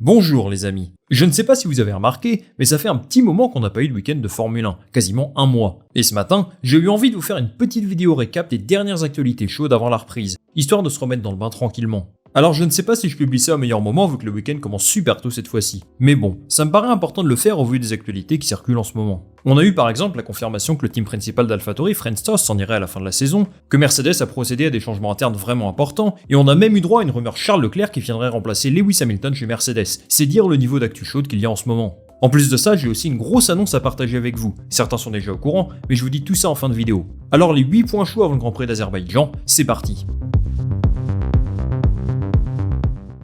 Bonjour les amis. Je ne sais pas si vous avez remarqué, mais ça fait un petit moment qu'on n'a pas eu de week-end de Formule 1, quasiment un mois. Et ce matin, j'ai eu envie de vous faire une petite vidéo récap des dernières actualités chaudes avant la reprise, histoire de se remettre dans le bain tranquillement. Alors je ne sais pas si je publie ça au meilleur moment vu que le week-end commence super tôt cette fois-ci. Mais bon, ça me paraît important de le faire au vu des actualités qui circulent en ce moment. On a eu par exemple la confirmation que le team principal d'AlphaTauri, French Toast, s'en irait à la fin de la saison, que Mercedes a procédé à des changements internes vraiment importants, et on a même eu droit à une rumeur Charles Leclerc qui viendrait remplacer Lewis Hamilton chez Mercedes. C'est dire le niveau d'actu chaude qu'il y a en ce moment. En plus de ça, j'ai aussi une grosse annonce à partager avec vous. Certains sont déjà au courant, mais je vous dis tout ça en fin de vidéo. Alors les 8 points chauds avant le Grand Prix d'Azerbaïdjan, c'est parti.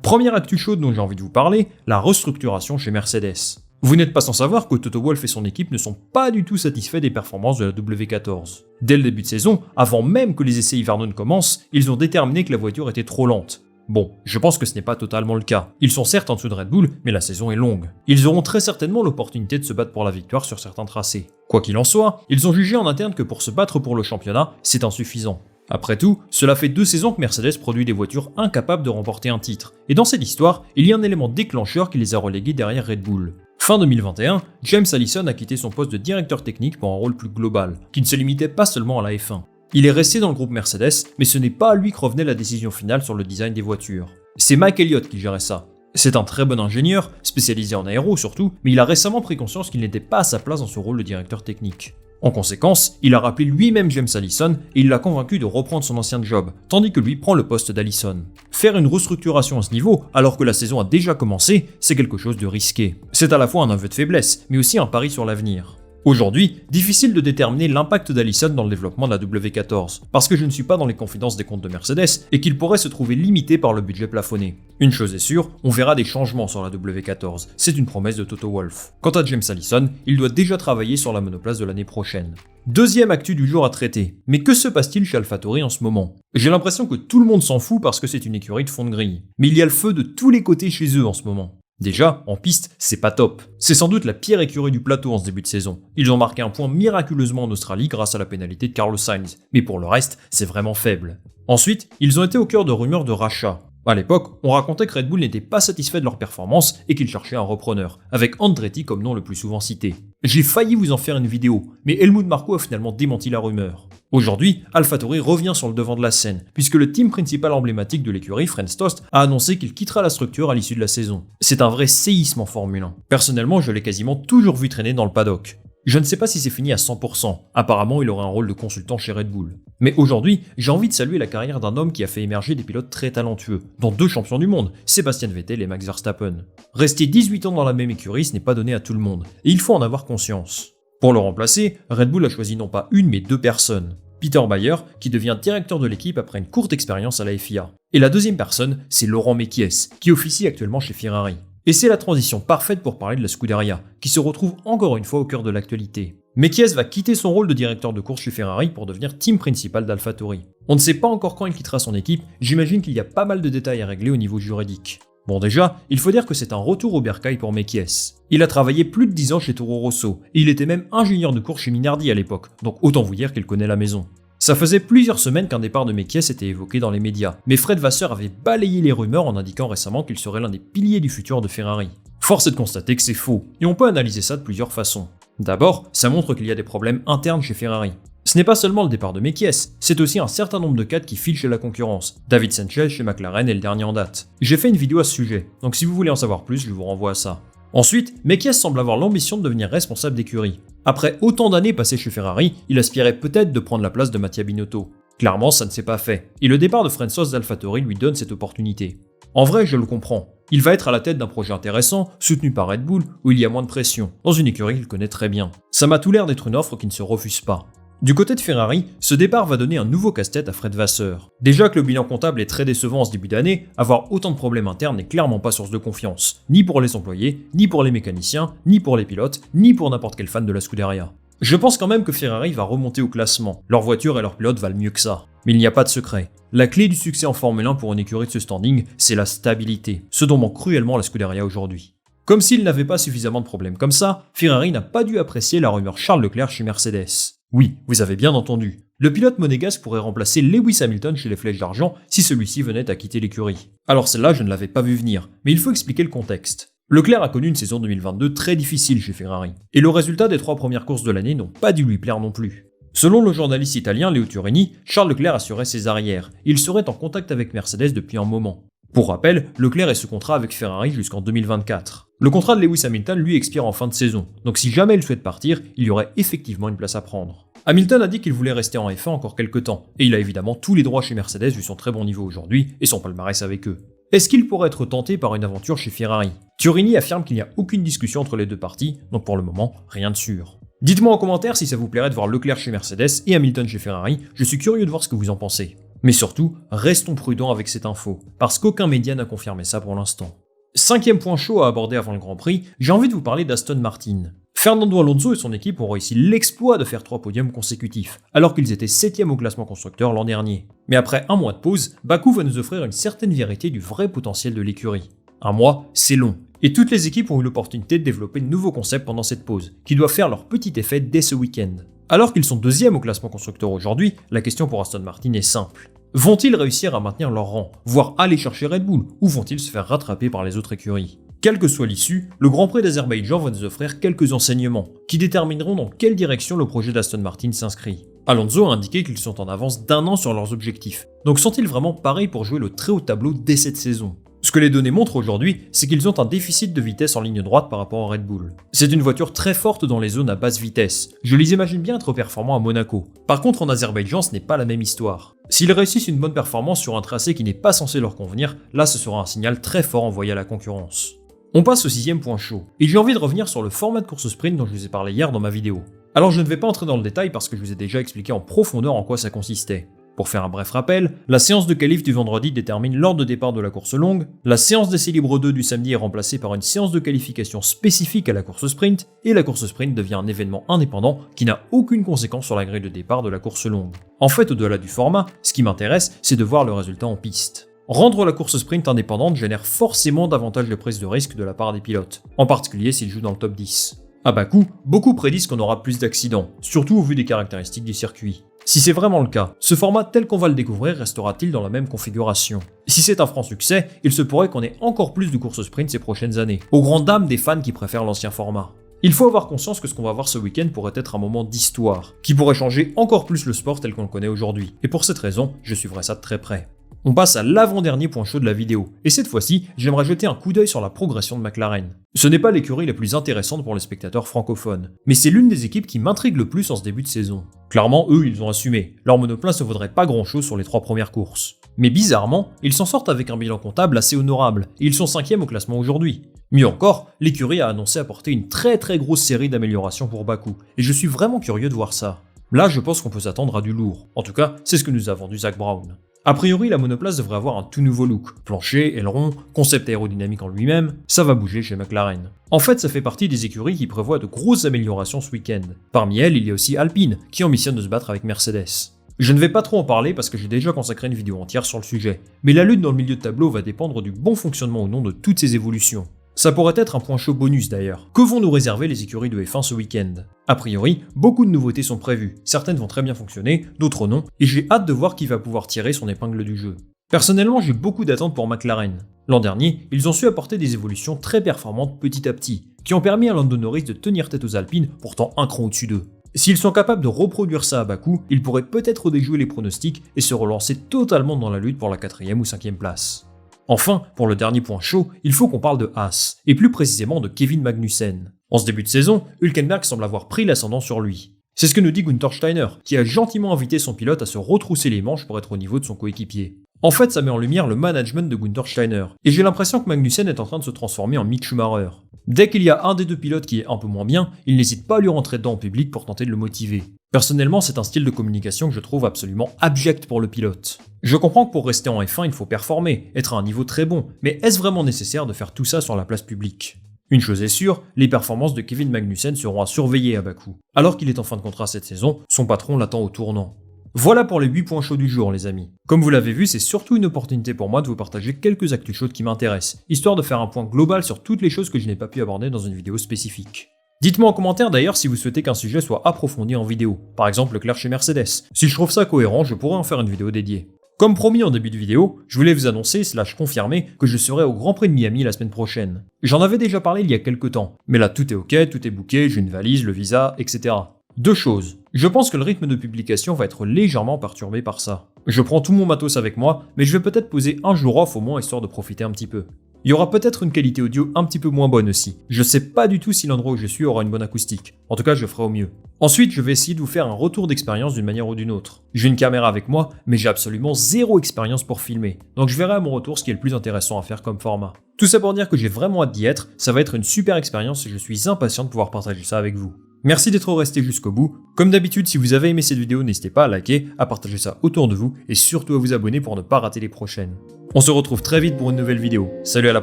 Première actu chaude dont j'ai envie de vous parler, la restructuration chez Mercedes. Vous n'êtes pas sans savoir que Toto Wolff et son équipe ne sont pas du tout satisfaits des performances de la W14. Dès le début de saison, avant même que les essais hivernaux ne commencent, ils ont déterminé que la voiture était trop lente. Bon, je pense que ce n'est pas totalement le cas. Ils sont certes en dessous de Red Bull, mais la saison est longue. Ils auront très certainement l'opportunité de se battre pour la victoire sur certains tracés. Quoi qu'il en soit, ils ont jugé en interne que pour se battre pour le championnat, c'est insuffisant. Après tout, cela fait 2 saisons que Mercedes produit des voitures incapables de remporter un titre. Et dans cette histoire, il y a un élément déclencheur qui les a relégués derrière Red Bull. Fin 2021, James Allison a quitté son poste de directeur technique pour un rôle plus global, qui ne se limitait pas seulement à la F1. Il est resté dans le groupe Mercedes, mais ce n'est pas à lui que revenait la décision finale sur le design des voitures. C'est Mike Elliott qui gérait ça. C'est un très bon ingénieur, spécialisé en aéro surtout, mais il a récemment pris conscience qu'il n'était pas à sa place dans ce rôle de directeur technique. En conséquence, il a rappelé lui-même James Allison et il l'a convaincu de reprendre son ancien job, tandis que lui prend le poste d'Allison. Faire une restructuration à ce niveau, alors que la saison a déjà commencé, c'est quelque chose de risqué. C'est à la fois un aveu de faiblesse, mais aussi un pari sur l'avenir. Aujourd'hui, difficile de déterminer l'impact d'Allison dans le développement de la W14, parce que je ne suis pas dans les confidences des comptes de Mercedes et qu'il pourrait se trouver limité par le budget plafonné. Une chose est sûre, on verra des changements sur la W14, c'est une promesse de Toto Wolff. Quant à James Allison, il doit déjà travailler sur la monoplace de l'année prochaine. Deuxième actu du jour à traiter, mais que se passe-t-il chez AlphaTauri en ce moment? J'ai l'impression que tout le monde s'en fout parce que c'est une écurie de fond de grille, mais il y a le feu de tous les côtés chez eux en ce moment. Déjà, en piste, c'est pas top. C'est sans doute la pire écurie du plateau en ce début de saison. Ils ont marqué un point miraculeusement en Australie grâce à la pénalité de Carlos Sainz, mais pour le reste, c'est vraiment faible. Ensuite, ils ont été au cœur de rumeurs de rachat. À l'époque, on racontait que Red Bull n'était pas satisfait de leur performance et qu'ils cherchaient un repreneur, avec Andretti comme nom le plus souvent cité. J'ai failli vous en faire une vidéo, mais Helmut Marko a finalement démenti la rumeur. Aujourd'hui, AlphaTauri revient sur le devant de la scène, puisque le team principal emblématique de l'écurie, French Toast, a annoncé qu'il quittera la structure à l'issue de la saison. C'est un vrai séisme en Formule 1. Personnellement, je l'ai quasiment toujours vu traîner dans le paddock. Je ne sais pas si c'est fini à 100%, apparemment il aurait un rôle de consultant chez Red Bull. Mais aujourd'hui, j'ai envie de saluer la carrière d'un homme qui a fait émerger des pilotes très talentueux, dont 2 champions du monde, Sebastian Vettel et Max Verstappen. Rester 18 ans dans la même écurie, ce n'est pas donné à tout le monde, et il faut en avoir conscience. Pour le remplacer, Red Bull a choisi non pas une mais 2 personnes. Peter Bayer, qui devient directeur de l'équipe après une courte expérience à la FIA. Et la deuxième personne, c'est Laurent Mekies, qui officie actuellement chez Ferrari. Et c'est la transition parfaite pour parler de la Scuderia, qui se retrouve encore une fois au cœur de l'actualité. Mekies va quitter son rôle de directeur de course chez Ferrari pour devenir team principal d'AlphaTauri. On ne sait pas encore quand il quittera son équipe, j'imagine qu'il y a pas mal de détails à régler au niveau juridique. Bon déjà, il faut dire que c'est un retour au bercail pour Mekies. Il a travaillé plus de 10 ans chez Toro Rosso, et il était même ingénieur de course chez Minardi à l'époque, donc autant vous dire qu'il connaît la maison. Ça faisait plusieurs semaines qu'un départ de Mekies était évoqué dans les médias, mais Fred Vasseur avait balayé les rumeurs en indiquant récemment qu'il serait l'un des piliers du futur de Ferrari. Force est de constater que c'est faux, et on peut analyser ça de plusieurs façons. D'abord, ça montre qu'il y a des problèmes internes chez Ferrari. Ce n'est pas seulement le départ de Mekies, c'est aussi un certain nombre de cadres qui filent chez la concurrence. David Sanchez chez McLaren est le dernier en date. J'ai fait une vidéo à ce sujet, donc si vous voulez en savoir plus, je vous renvoie à ça. Ensuite, Mekies semble avoir l'ambition de devenir responsable d'écurie. Après autant d'années passées chez Ferrari, il aspirait peut-être de prendre la place de Mattia Binotto. Clairement, ça ne s'est pas fait, et le départ de French Toast d'AlphaTauri lui donne cette opportunité. En vrai, je le comprends. Il va être à la tête d'un projet intéressant, soutenu par Red Bull, où il y a moins de pression, dans une écurie qu'il connaît très bien. Ça m'a tout l'air d'être une offre qui ne se refuse pas. Du côté de Ferrari, ce départ va donner un nouveau casse-tête à Fred Vasseur. Déjà que le bilan comptable est très décevant en ce début d'année, avoir autant de problèmes internes n'est clairement pas source de confiance, ni pour les employés, ni pour les mécaniciens, ni pour les pilotes, ni pour n'importe quel fan de la Scuderia. Je pense quand même que Ferrari va remonter au classement, leur voiture et leurs pilotes valent mieux que ça. Mais il n'y a pas de secret. La clé du succès en Formule 1 pour une écurie de ce standing, c'est la stabilité, ce dont manque cruellement la Scuderia aujourd'hui. Comme s'il n'avait pas suffisamment de problèmes comme ça, Ferrari n'a pas dû apprécier la rumeur Charles Leclerc chez Mercedes. Oui, vous avez bien entendu. Le pilote monégasque pourrait remplacer Lewis Hamilton chez les Flèches d'Argent si celui-ci venait à quitter l'écurie. Alors celle-là, je ne l'avais pas vu venir, mais il faut expliquer le contexte. Leclerc a connu une saison 2022 très difficile chez Ferrari, et le résultat des 3 premières courses de l'année n'ont pas dû lui plaire non plus. Selon le journaliste italien Leo Turini, Charles Leclerc assurait ses arrières, et il serait en contact avec Mercedes depuis un moment. Pour rappel, Leclerc est sous contrat avec Ferrari jusqu'en 2024. Le contrat de Lewis Hamilton lui expire en fin de saison, donc si jamais il souhaite partir, il y aurait effectivement une place à prendre. Hamilton a dit qu'il voulait rester en F1 encore quelques temps, et il a évidemment tous les droits chez Mercedes vu son très bon niveau aujourd'hui et son palmarès avec eux. Est-ce qu'il pourrait être tenté par une aventure chez Ferrari? Turini affirme qu'il n'y a aucune discussion entre les deux parties, donc pour le moment, rien de sûr. Dites-moi en commentaire si ça vous plairait de voir Leclerc chez Mercedes et Hamilton chez Ferrari, je suis curieux de voir ce que vous en pensez. Mais surtout, restons prudents avec cette info, parce qu'aucun média n'a confirmé ça pour l'instant. 5e point chaud à aborder avant le Grand Prix, j'ai envie de vous parler d'Aston Martin. Fernando Alonso et son équipe ont réussi l'exploit de faire 3 podiums consécutifs, alors qu'ils étaient 7e au classement constructeur l'an dernier. Mais après un mois de pause, Bakou va nous offrir une certaine vérité du vrai potentiel de l'écurie. Un mois, c'est long, et toutes les équipes ont eu l'opportunité de développer de nouveaux concepts pendant cette pause, qui doivent faire leur petit effet dès ce week-end. Alors qu'ils sont 2e au classement constructeur aujourd'hui, la question pour Aston Martin est simple. Vont-ils réussir à maintenir leur rang, voire aller chercher Red Bull, ou vont-ils se faire rattraper par les autres écuries? Quelle que soit l'issue, le Grand Prix d'Azerbaïdjan va nous offrir quelques enseignements qui détermineront dans quelle direction le projet d'Aston Martin s'inscrit. Alonso a indiqué qu'ils sont en avance d'1 an sur leurs objectifs, donc sont-ils vraiment pareils pour jouer le très haut tableau dès cette saison? Ce que les données montrent aujourd'hui, c'est qu'ils ont un déficit de vitesse en ligne droite par rapport à Red Bull. C'est une voiture très forte dans les zones à basse vitesse. Je les imagine bien être performants à Monaco. Par contre, en Azerbaïdjan, ce n'est pas la même histoire. S'ils réussissent une bonne performance sur un tracé qui n'est pas censé leur convenir, là ce sera un signal très fort envoyé à la concurrence. On passe au 6e point chaud, et j'ai envie de revenir sur le format de course sprint dont je vous ai parlé hier dans ma vidéo. Alors je ne vais pas entrer dans le détail parce que je vous ai déjà expliqué en profondeur en quoi ça consistait. Pour faire un bref rappel, la séance de qualif du vendredi détermine l'ordre de départ de la course longue, la séance d'essai libre 2 du samedi est remplacée par une séance de qualification spécifique à la course sprint, et la course sprint devient un événement indépendant qui n'a aucune conséquence sur la grille de départ de la course longue. En fait, au-delà du format, ce qui m'intéresse, c'est de voir le résultat en piste. Rendre la course sprint indépendante génère forcément davantage de prise de risque de la part des pilotes, en particulier s'ils jouent dans le top 10. À Bakou, beaucoup prédisent qu'on aura plus d'accidents, surtout au vu des caractéristiques du circuit. Si c'est vraiment le cas, ce format tel qu'on va le découvrir restera-t-il dans la même configuration? Si c'est un franc succès, il se pourrait qu'on ait encore plus de courses sprint ces prochaines années, aux grandes dames des fans qui préfèrent l'ancien format. Il faut avoir conscience que ce qu'on va voir ce week-end pourrait être un moment d'histoire, qui pourrait changer encore plus le sport tel qu'on le connaît aujourd'hui, et pour cette raison, je suivrai ça de très près. On passe à l'avant-dernier point chaud de la vidéo, et cette fois-ci, j'aimerais jeter un coup d'œil sur la progression de McLaren. Ce n'est pas l'écurie la plus intéressante pour les spectateurs francophones, mais c'est l'une des équipes qui m'intrigue le plus en ce début de saison. Clairement, eux, ils ont assumé, leur monoplace ne vaudrait pas grand-chose sur les 3 premières courses. Mais bizarrement, ils s'en sortent avec un bilan comptable assez honorable, et ils sont 5e au classement aujourd'hui. Mieux encore, l'écurie a annoncé apporter une très grosse série d'améliorations pour Bakou, et je suis vraiment curieux de voir ça. Là, je pense qu'on peut s'attendre à du lourd. En tout cas, c'est ce que nous a vendu Zak Brown. A priori, la monoplace devrait avoir un tout nouveau look. Plancher, aileron, concept aérodynamique en lui-même, ça va bouger chez McLaren. En fait, ça fait partie des écuries qui prévoient de grosses améliorations ce week-end. Parmi elles, il y a aussi Alpine, qui ambitionne de se battre avec Mercedes. Je ne vais pas trop en parler parce que j'ai déjà consacré une vidéo entière sur le sujet, mais la lutte dans le milieu de tableau va dépendre du bon fonctionnement ou non de toutes ces évolutions. Ça pourrait être un point chaud bonus d'ailleurs. Que vont nous réserver les écuries de F1 ce week-end? A priori, beaucoup de nouveautés sont prévues, certaines vont très bien fonctionner, d'autres non, et j'ai hâte de voir qui va pouvoir tirer son épingle du jeu. Personnellement, j'ai beaucoup d'attentes pour McLaren. L'an dernier, ils ont su apporter des évolutions très performantes petit à petit, qui ont permis à Lando Norris de tenir tête aux Alpines, pourtant un cran au-dessus d'eux. S'ils sont capables de reproduire ça à Bakou, ils pourraient peut-être déjouer les pronostics et se relancer totalement dans la lutte pour la 4e ou 5e place. Enfin, pour le dernier point chaud, il faut qu'on parle de Haas, et plus précisément de Kevin Magnussen. En ce début de saison, Hülkenberg semble avoir pris l'ascendant sur lui. C'est ce que nous dit Günther Steiner, qui a gentiment invité son pilote à se retrousser les manches pour être au niveau de son coéquipier. En fait, ça met en lumière le management de Günther Steiner, et j'ai l'impression que Magnussen est en train de se transformer en Mick Schumacher. Dès qu'il y a un des deux pilotes qui est un peu moins bien, il n'hésite pas à lui rentrer dedans en public pour tenter de le motiver. Personnellement, c'est un style de communication que je trouve absolument abject pour le pilote. Je comprends que pour rester en F1, il faut performer, être à un niveau très bon, mais est-ce vraiment nécessaire de faire tout ça sur la place publique? Une chose est sûre, les performances de Kevin Magnussen seront à surveiller à Bakou. Alors qu'il est en fin de contrat cette saison, son patron l'attend au tournant. Voilà pour les 8 points chauds du jour les amis. Comme vous l'avez vu, c'est surtout une opportunité pour moi de vous partager quelques actus chaudes qui m'intéressent, histoire de faire un point global sur toutes les choses que je n'ai pas pu aborder dans une vidéo spécifique. Dites-moi en commentaire d'ailleurs si vous souhaitez qu'un sujet soit approfondi en vidéo, par exemple le clair chez Mercedes. Si je trouve ça cohérent, je pourrais en faire une vidéo dédiée. Comme promis en début de vidéo, je voulais vous annoncer / confirmer que je serai au Grand Prix de Miami la semaine prochaine. J'en avais déjà parlé il y a quelques temps, mais là tout est ok, tout est booké, j'ai une valise, le visa, etc. Deux choses. Je pense que le rythme de publication va être légèrement perturbé par ça. Je prends tout mon matos avec moi, mais je vais peut-être poser un jour off au moins histoire de profiter un petit peu. Il y aura peut-être une qualité audio un petit peu moins bonne aussi. Je sais pas du tout si l'endroit où je suis aura une bonne acoustique. En tout cas, je ferai au mieux. Ensuite, je vais essayer de vous faire un retour d'expérience d'une manière ou d'une autre. J'ai une caméra avec moi, mais j'ai absolument zéro expérience pour filmer. Donc je verrai à mon retour ce qui est le plus intéressant à faire comme format. Tout ça pour dire que j'ai vraiment hâte d'y être, ça va être une super expérience et je suis impatient de pouvoir partager ça avec vous. Merci d'être resté jusqu'au bout. Comme d'habitude, si vous avez aimé cette vidéo, n'hésitez pas à liker, à partager ça autour de vous et surtout à vous abonner pour ne pas rater les prochaines. On se retrouve très vite pour une nouvelle vidéo. Salut, à la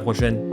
prochaine.